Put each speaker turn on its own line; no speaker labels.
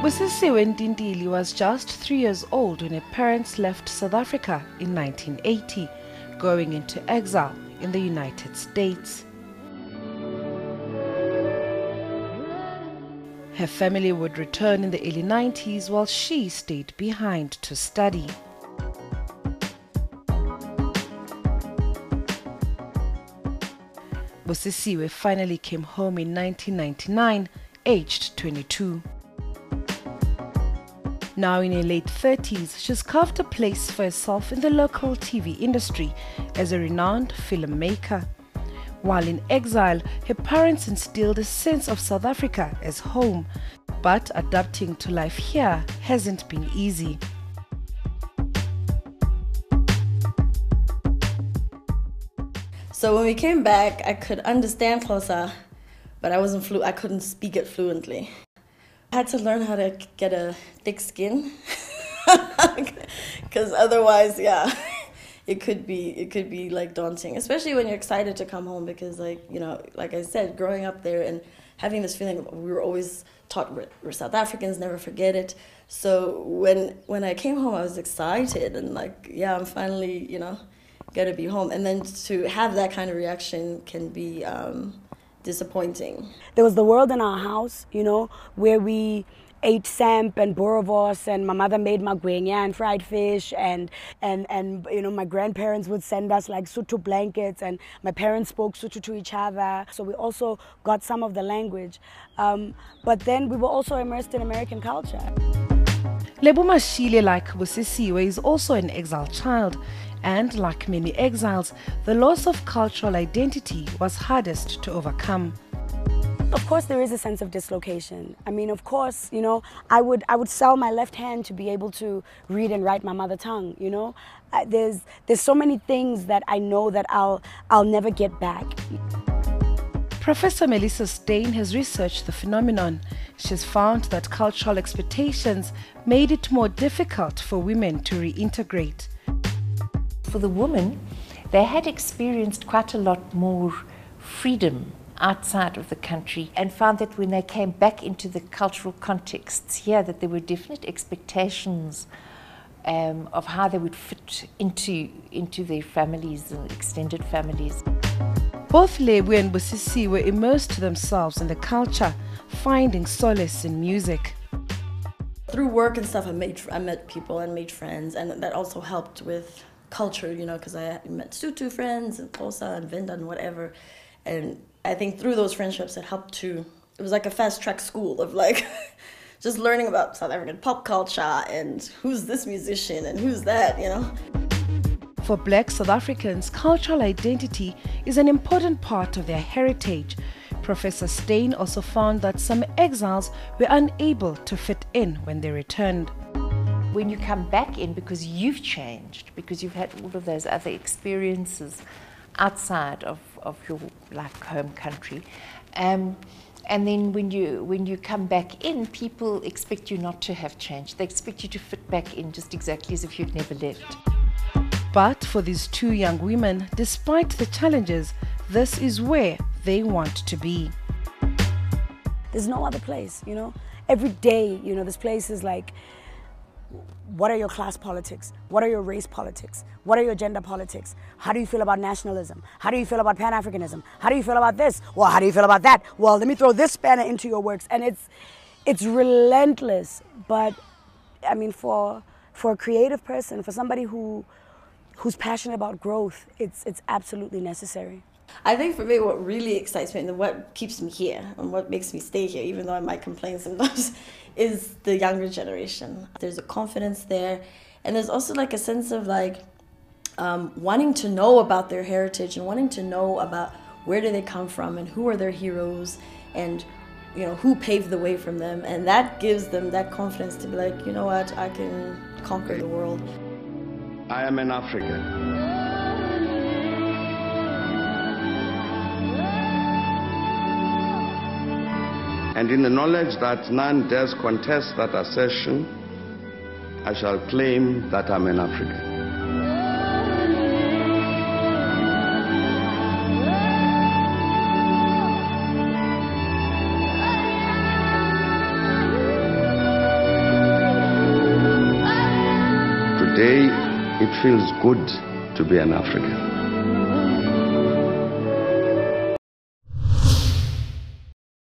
Busisiwe Ndindili was just 3 years old when her parents left South Africa in 1980, going into exile in the United States. Her family would return in the early 90s while she stayed behind to study. Busisiwe finally came home in 1999, aged 22. Now in her late 30s, she's carved a place for herself in the local TV industry as a renowned filmmaker. While in exile, her parents instilled a sense of South Africa as home, but adapting to life here hasn't been easy.
So when we came back, I could understand Xhosa, but I couldn't speak it fluently. I had to learn how to get a thick skin, because otherwise, yeah, it could be like daunting, especially when you're excited to come home, because like I said, growing up there and having this feeling, we were always taught we're South Africans, never forget it. So when I came home, I was excited and like, yeah, I'm finally, gonna be home. And then to have that kind of reaction can be disappointing.
There was the world in our house, where we ate samp and boerewors, and my mother made magwenya and fried fish, and my grandparents would send us like Sotho blankets, and my parents spoke Sotho to each other, so we also got some of the language. But then we were also immersed in American culture.
Lebo Mashile, like Busisiwe, is also an exile child, and like many exiles, the loss of cultural identity was hardest to overcome.
Of course, there is a sense of dislocation. I mean, of course, I would sell my left hand to be able to read and write my mother tongue. There's so many things that I know that I'll never get back.
Professor Melissa Steyn has researched the phenomenon. She's found that cultural expectations made it more difficult for women to reintegrate.
For the women, they had experienced quite a lot more freedom outside of the country, and found that when they came back into the cultural contexts here, that there were definite expectations of how they would fit into their families and extended families.
Both Lebu and Busisiwe immersed themselves in the culture, finding solace in music.
Through work and stuff, I met people and made friends, and that also helped with culture, because I met Sotho friends and Xhosa and Venda and whatever. And I think through those friendships, it helped to, it was like a fast track school of like, just learning about South African pop culture and who's this musician and who's that,
For Black South Africans, cultural identity is an important part of their heritage. Professor Steyn also found that some exiles were unable to fit in when they returned.
When you come back in, because you've changed, because you've had all of those other experiences outside of your home country, and then when you come back in, people expect you not to have changed. They expect you to fit back in just exactly as if you'd never left.
But for these two young women, despite the challenges, this is where they want to be.
There's no other place, Every day, this place is like, what are your class politics? What are your race politics? What are your gender politics? How do you feel about nationalism? How do you feel about Pan-Africanism? How do you feel about this? Well, how do you feel about that? Well, let me throw this spanner into your works. And it's relentless. But I mean, for a creative person, for somebody who's passionate about growth, it's absolutely necessary.
I think for me, what really excites me and what keeps me here and what makes me stay here, even though I might complain sometimes, is the younger generation. There's a confidence there, and there's also like a sense of like wanting to know about their heritage and wanting to know about where do they come from and who are their heroes and who paved the way from them, and that gives them that confidence to be like, you know what, I can conquer the world.
I am an African. And in the knowledge that none dares contest that assertion, I shall claim that I'm an African. Today, it feels good to be an African.